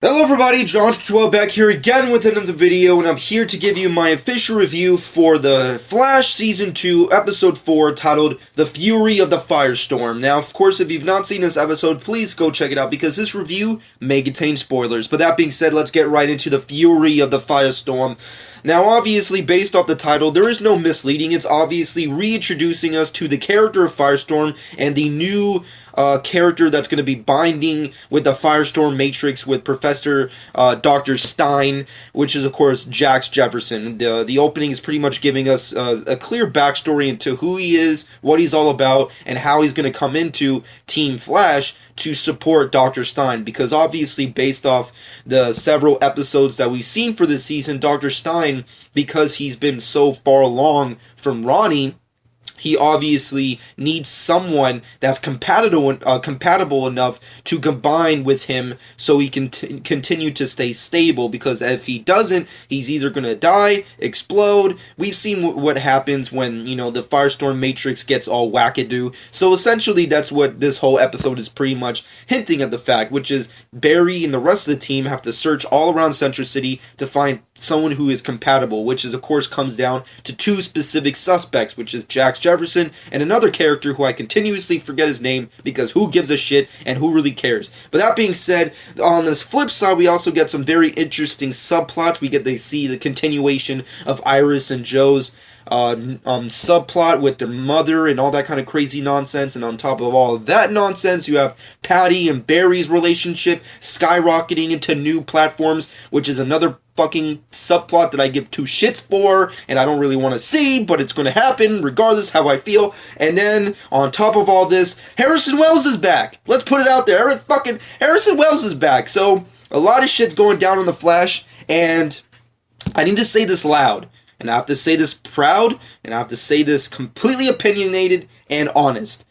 Hello everybody, John12 back here again with another video, and I'm here to give you my official review for the Flash Season 2, Episode 4, titled The Fury of the Firestorm. Now, of course, if you've not seen this episode, please go check it out, because this review may contain spoilers. But that being said, let's get right into The Fury of the Firestorm. Now, obviously, based off the title, there is no misleading. It's obviously reintroducing us to the character of Firestorm and the new character that's going to be binding with the Firestorm Matrix with Professor Dr. Stein, which is, of course, Jax Jefferson. The opening is pretty much giving us a clear backstory into who he is, what he's all about, and how he's going to come into Team Flash to support Dr. Stein, because obviously, based off the several episodes that we've seen for this season, Dr. Stein, because he's been so far along from Ronnie, he obviously needs someone that's compatible enough to combine with him so he can continue to stay stable, because if he doesn't, he's either going to die, explode. We've seen what happens when, the Firestorm Matrix gets all wackadoo. So essentially, that's what this whole episode is pretty much hinting at the fact, which is Barry and the rest of the team have to search all around Central City to find someone who is compatible, which is, of course, comes down to two specific suspects, which is Jax Jefferson and another character who I continuously forget his name, because who gives a shit and who really cares. But that being said, on this flip side, we also get some very interesting subplots. We get to see the continuation of Iris and Joe's subplot with their mother and all that kind of crazy nonsense, and on top of all of that nonsense, you have Patty and Barry's relationship skyrocketing into new platforms, which is another fucking subplot that I give two shits for, and I don't really want to see, but it's going to happen regardless how I feel. And then, on top of all this, Harrison Wells is back. Let's put it out there. Harrison Wells is back. So, a lot of shit's going down on The Flash, and I need to say this loud, and I have to say this proud, and I have to say this completely opinionated and honest.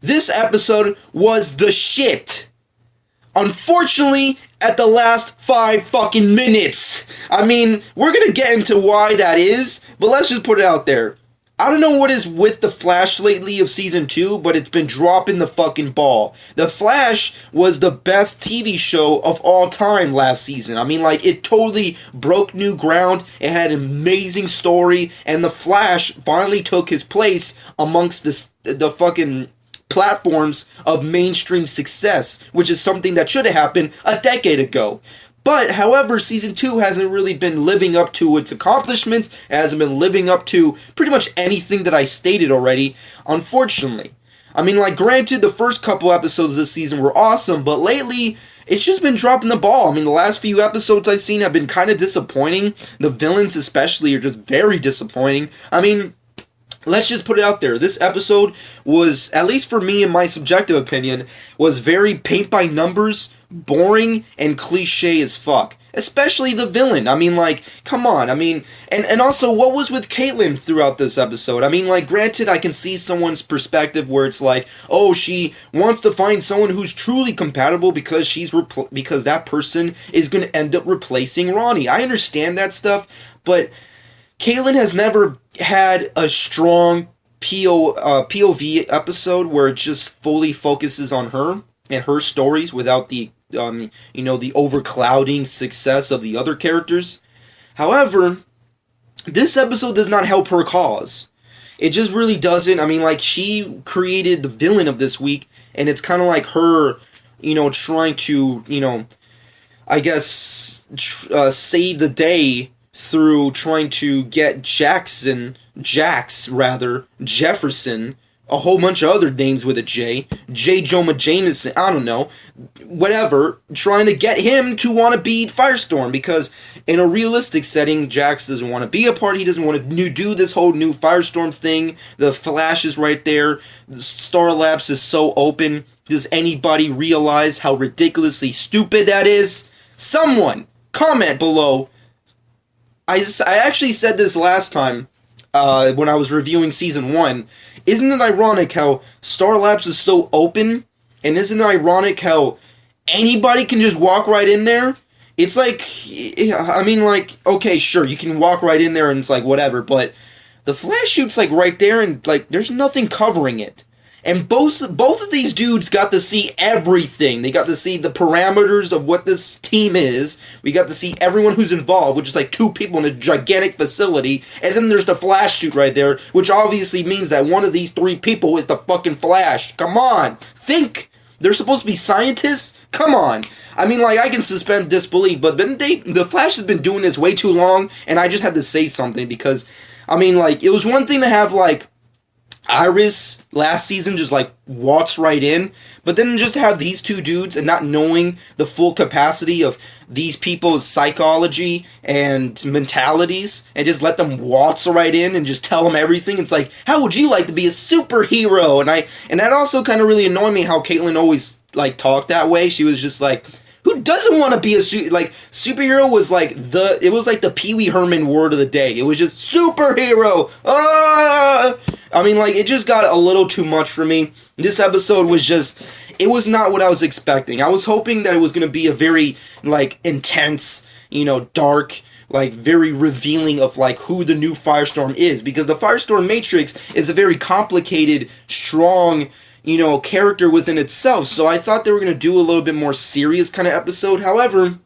This episode was the shit. Unfortunately, at the last 5 fucking minutes. I mean, we're gonna get into why that is, but let's just put it out there. I don't know what is with The Flash lately of Season 2, but it's been dropping the fucking ball. The Flash was the best TV show of all time last season. I mean, it totally broke new ground. It had an amazing story, and The Flash finally took his place amongst the fucking platforms of mainstream success, which is something that should have happened a decade ago. But, however, Season 2 hasn't really been living up to its accomplishments. It hasn't been living up to pretty much anything that I stated already, unfortunately. I mean, granted, the first couple episodes this season were awesome, but lately, it's just been dropping the ball. I mean, the last few episodes I've seen have been kind of disappointing. The villains especially are just very disappointing. I mean, let's just put it out there. This episode was, at least for me in my subjective opinion, was very paint by numbers, boring, and cliche as fuck. Especially the villain. I mean, come on. I mean, and also, what was with Caitlyn throughout this episode? I mean, granted, I can see someone's perspective where it's oh, she wants to find someone who's truly compatible because because that person is going to end up replacing Ronnie. I understand that stuff, but Caitlyn has never had a strong POV episode where it just fully focuses on her and her stories without the the overclouding success of the other characters. However, this episode does not help her cause. It just really doesn't. I mean, she created the villain of this week, and it's kind of like her, trying to, I guess, save the day through trying to get Jefferson, a whole bunch of other names with a J. J. Jonah Jameson, I don't know. Whatever. Trying to get him to want to be Firestorm, because in a realistic setting, Jax doesn't want to be a part. He doesn't want to do this whole new Firestorm thing. The Flash is right there. Star Labs is so open. Does anybody realize how ridiculously stupid that is? Someone, comment below. I actually said this last time when I was reviewing Season 1. Isn't it ironic how Star Labs is so open? And isn't it ironic how anybody can just walk right in there? It's okay, sure, you can walk right in there and it's whatever, but the Flash shoots right there and there's nothing covering it. And both of these dudes got to see everything. They got to see the parameters of what this team is. We got to see everyone who's involved, which is like 2 people in a gigantic facility. And then there's the Flash suit right there, which obviously means that one of these 3 people is the fucking Flash. Come on. Think. They're supposed to be scientists? Come on. I mean, like, I can suspend disbelief, but the Flash has been doing this way too long, and I just had to say something because, I mean, like, it was one thing to have, like, Iris last season just like walks right in, but then just have these 2 dudes and not knowing the full capacity of these people's psychology and mentalities and just let them waltz right in and just tell them everything. It's like, how would you like to be a superhero? And that also kind of really annoyed me how Caitlyn always like talked that way. She was just like, who doesn't want to be a superhero was like it was like the Pee Wee Herman word of the day. It was just superhero. I mean, like, it just got a little too much for me. This episode was just, it was not what I was expecting. I was hoping that it was going to be a very, like, intense, dark, like, very revealing of, like, who the new Firestorm is. Because the Firestorm Matrix is a very complicated, strong, character within itself. So I thought they were going to do a little bit more serious kind of episode. However,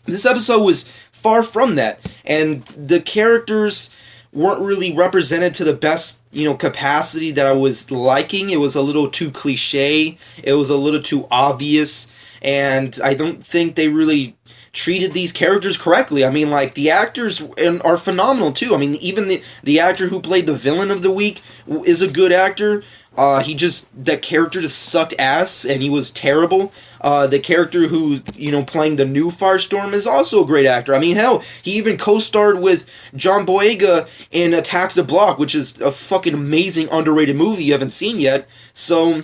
this episode was far from that. And the characters weren't really represented to the best, capacity that I was liking. It was a little too cliche. It was a little too obvious. And I don't think they really treated these characters correctly. I mean, like, the actors are phenomenal, too. I mean, even the actor who played the villain of the week is a good actor. That character just sucked ass, and he was terrible. The character who, playing the new Firestorm is also a great actor. I mean, hell, he even co-starred with John Boyega in Attack the Block, which is a fucking amazing, underrated movie you haven't seen yet. So,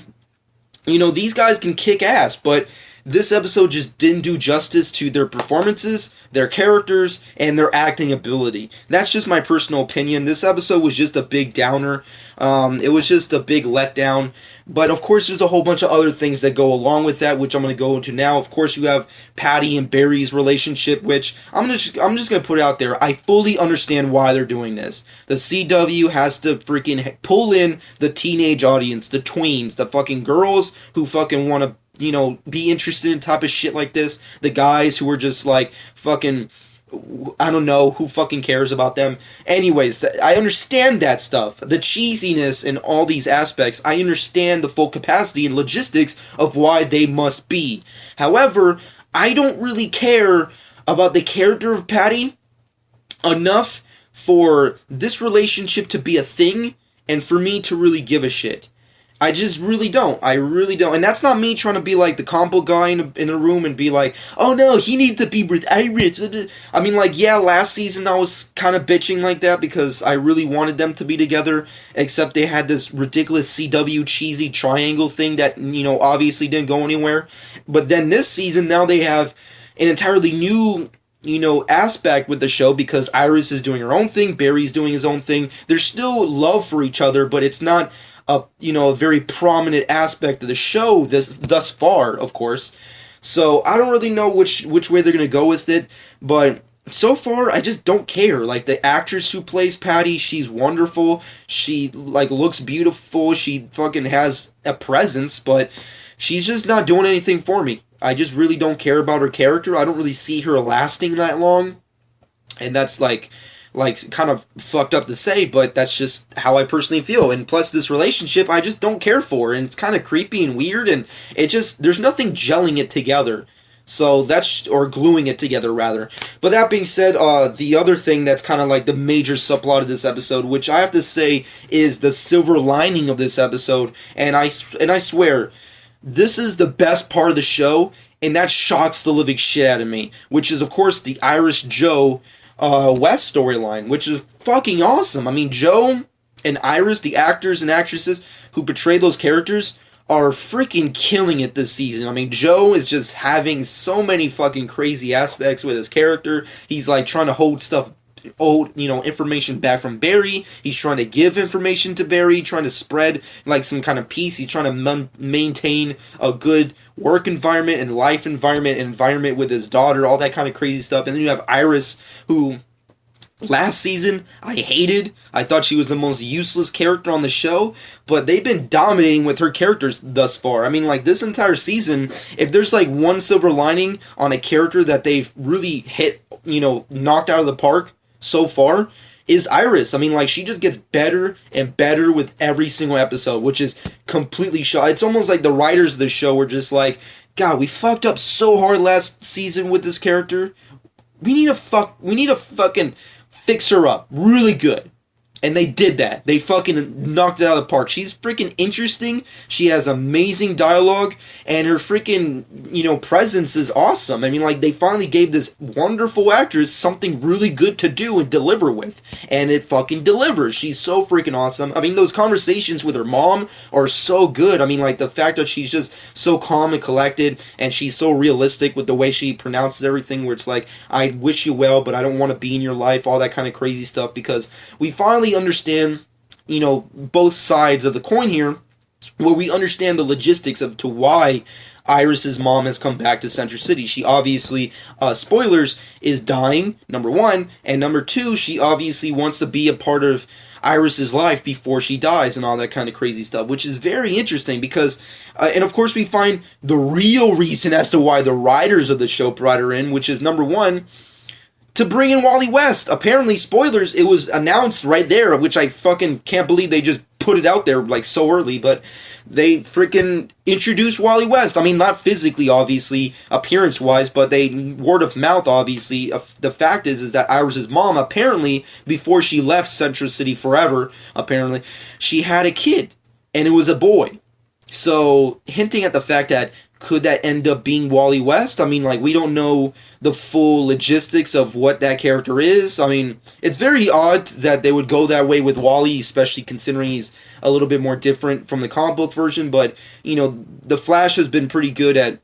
these guys can kick ass, but this episode just didn't do justice to their performances, their characters, and their acting ability. That's just my personal opinion. This episode was just a big downer. It was just a big letdown. But of course, there's a whole bunch of other things that go along with that, which I'm going to go into now. Of course, you have Patty and Barry's relationship, which I'm just going to put it out there. I fully understand why they're doing this. The CW has to freaking pull in the teenage audience, the tweens, the fucking girls who fucking want to, be interested in type of shit like this. The guys who are just like fucking, I don't know, who fucking cares about them. Anyways, I understand that stuff. The cheesiness and all these aspects, I understand the full capacity and logistics of why they must be. However, I don't really care about the character of Patty enough for this relationship to be a thing and for me to really give a shit. I just really don't. I really don't. And that's not me trying to be like the combo guy in a room and be like, oh no, he needs to be with Iris. I mean, like, yeah, last season I was kind of bitching like that because I really wanted them to be together, except they had this ridiculous CW cheesy triangle thing that, obviously didn't go anywhere. But then this season, now they have an entirely new aspect with the show because Iris is doing her own thing, Barry's doing his own thing. There's still love for each other, but it's not a very prominent aspect of the show thus far, of course. So I don't really know which way they're gonna go with it, but so far I just don't care. Like, the actress who plays Patty, she's wonderful. She looks beautiful. She fucking has a presence, but she's just not doing anything for me. I just really don't care about her character. I don't really see her lasting that long, and that's like kind of fucked up to say, but that's just how I personally feel. And plus, this relationship I just don't care for, and it's kind of creepy and weird, and there's nothing gelling it together. So or gluing it together, rather. But that being said, the other thing that's kind of like the major subplot of this episode, which I have to say is the silver lining of this episode, and I swear, this is the best part of the show, and that shocks the living shit out of me, which is, of course, the Iris Joe West storyline, which is fucking awesome. I mean, Joe and Iris, the actors and actresses who portray those characters, are freaking killing it this season. I mean, Joe is just having so many fucking crazy aspects with his character. He's like trying to hold information back from Barry. He's trying to give information to Barry, trying to spread like some kind of peace. He's trying to maintain a good work environment and life environment and environment with his daughter, all that kind of crazy stuff. And then you have Iris, who last season, I hated. I thought she was the most useless character on the show, but they've been dominating with her characters thus far. I mean, like, this entire season, if there's, like, one silver lining on a character that they've really hit, knocked out of the park so far, is Iris. I mean, like, she just gets better and better with every single episode, which is completely It's almost like the writers of the show were just like, God, we fucked up so hard last season with this character. We need to fucking fix her up really good. And they did that. They fucking knocked it out of the park. She's freaking interesting. She has amazing dialogue. And her freaking, presence is awesome. I mean, like, they finally gave this wonderful actress something really good to do and deliver with. And it fucking delivers. She's so freaking awesome. I mean, those conversations with her mom are so good. I mean, like, the fact that she's just so calm and collected. And she's so realistic with the way she pronounces everything. Where it's like, I wish you well, but I don't want to be in your life. All that kind of crazy stuff. Because we finally understand, both sides of the coin here, where we understand the logistics of to why Iris's mom has come back to Central City. She obviously, spoilers, is dying, number one, and number two, she obviously wants to be a part of Iris's life before she dies and all that kind of crazy stuff, which is very interesting because, and of course we find the real reason as to why the writers of the show brought her in, which is number one, to bring in Wally West. Apparently, spoilers, it was announced right there, which I fucking can't believe they just put it out there, like, so early, but they freaking introduced Wally West. I mean, not physically, obviously, appearance-wise, but they, word of mouth, obviously. The fact is that Iris's mom, apparently, before she left Central City forever, apparently, she had a kid, and it was a boy. So, hinting at the fact that could that end up being Wally West? I mean, like, we don't know the full logistics of what that character is. I mean, it's very odd that they would go that way with Wally, especially considering he's a little bit more different from the comic book version. But, The Flash has been pretty good at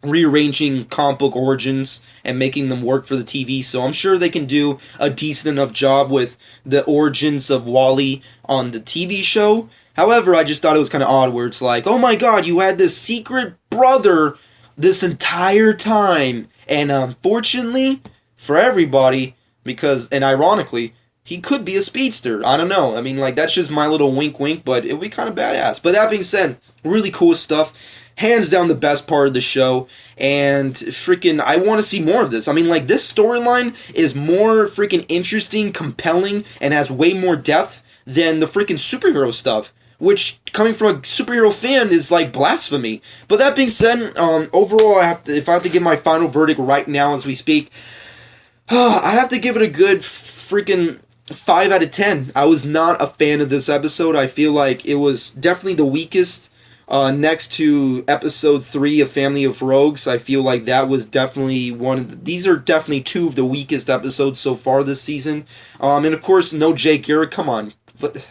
rearranging comic book origins and making them work for the TV, so I'm sure they can do a decent enough job with the origins of Wally on the TV show. However, I just thought it was kind of odd where it's like, oh my god, you had this secret brother this entire time, and unfortunately for everybody, and ironically, he could be a speedster. I don't know. I mean, like, that's just my little wink wink, but it would be kind of badass. But that being said, really cool stuff. Hands down the best part of the show, and freaking, I want to see more of this. I mean, like, this storyline is more freaking interesting, compelling, and has way more depth than the freaking superhero stuff, which, coming from a superhero fan, is like blasphemy. But that being said, overall, if I have to give my final verdict right now as we speak, I have to give it a good freaking 5 out of 10. I was not a fan of this episode. I feel like it was definitely the weakest. Next to episode 3 of Family of Rogues, I feel like that was definitely these are definitely 2 of the weakest episodes so far this season. And of course, no Jake Garrick, come on.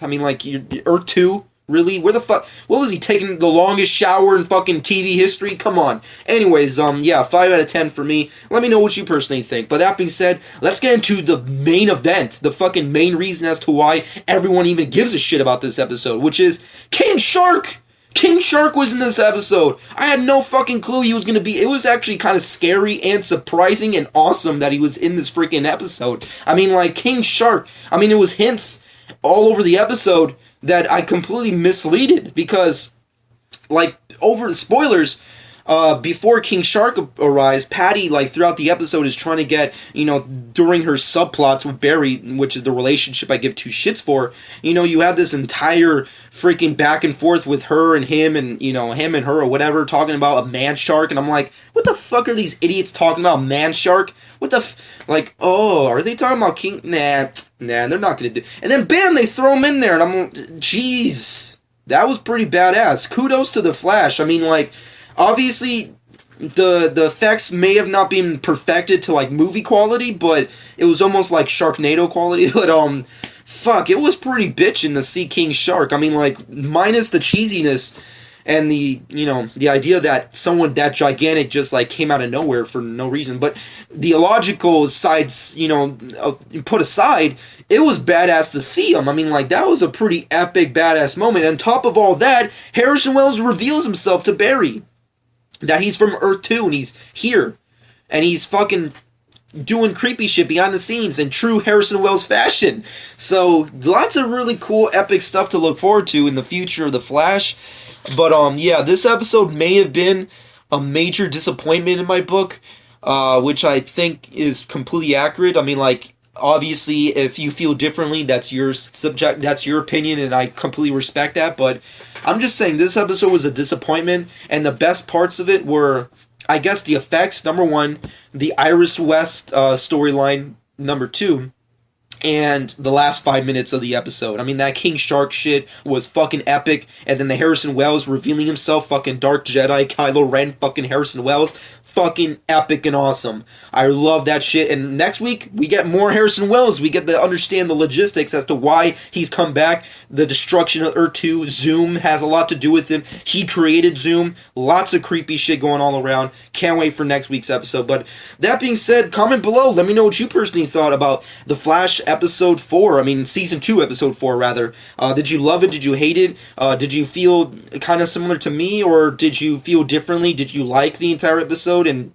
I mean, like, Earth 2? Really? Where the fuck? What was he taking the longest shower in fucking TV history? Come on. Anyways, yeah, 5 out of 10 for me. Let me know what you personally think. But that being said, let's get into the main event. The fucking main reason as to why everyone even gives a shit about this episode, which is King Shark! King Shark was in this episode. I had no fucking clue he was going to be. It was actually kind of scary and surprising and awesome that he was in this freaking episode. I mean, like, King Shark. I mean, it was hints all over the episode that I completely misleaded because, like, over spoilers, before King Shark arrives, Patty, like, throughout the episode is trying to get, during her subplots with Barry, which is the relationship I give 2 shits for, you have this entire freaking back and forth with her and him and, him and her or whatever, talking about a man shark, and I'm like, what the fuck are these idiots talking about, man shark? What the like, oh, are they talking about King? Nah, they're not gonna do. And then bam, they throw him in there, and I'm, jeez, that was pretty badass. Kudos to the Flash. I mean, like, obviously, the effects may have not been perfected to, like, movie quality, but it was almost like Sharknado quality. But, fuck, it was pretty bitchin' to see King Shark. I mean, like, minus the cheesiness and the idea that someone that gigantic just, like, came out of nowhere for no reason. But the illogical sides, put aside, it was badass to see him. I mean, like, that was a pretty epic, badass moment. And on top of all that, Harrison Wells reveals himself to Barry. That he's from Earth 2 and he's here. And he's fucking doing creepy shit behind the scenes in true Harrison Wells fashion. So lots of really cool, epic stuff to look forward to in the future of The Flash. But yeah, this episode may have been a major disappointment in my book, which I think is completely accurate. I mean, like, obviously, if you feel differently, that's your that's your opinion, and I completely respect that. But I'm just saying this episode was a disappointment, and the best parts of it were, I guess, the effects, number one, the Iris West storyline, number two, and the last 5 minutes of the episode. I mean, that King Shark shit was fucking epic, and then the Harrison Wells revealing himself, fucking Dark Jedi, Kylo Ren, fucking Harrison Wells, fucking epic and awesome. I love that shit, and next week, we get more Harrison Wells. We get to understand the logistics as to why he's come back. The destruction of Earth 2, Zoom has a lot to do with him. He created Zoom. Lots of creepy shit going all around. Can't wait for next week's episode. But that being said, comment below. Let me know what you personally thought about The Flash episode 4. I mean, season 2, episode 4, rather. Did you love it? Did you hate it? Did you feel kind of similar to me, or did you feel differently? Did you like the entire episode? And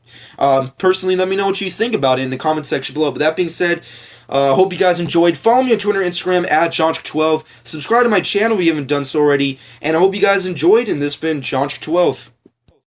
personally, let me know what you think about it in the comment section below. But that being said, hope you guys enjoyed. Follow me on Twitter and Instagram at Jonch12. Subscribe to my channel if you haven't done so already. And I hope you guys enjoyed. And this has been Jonch12.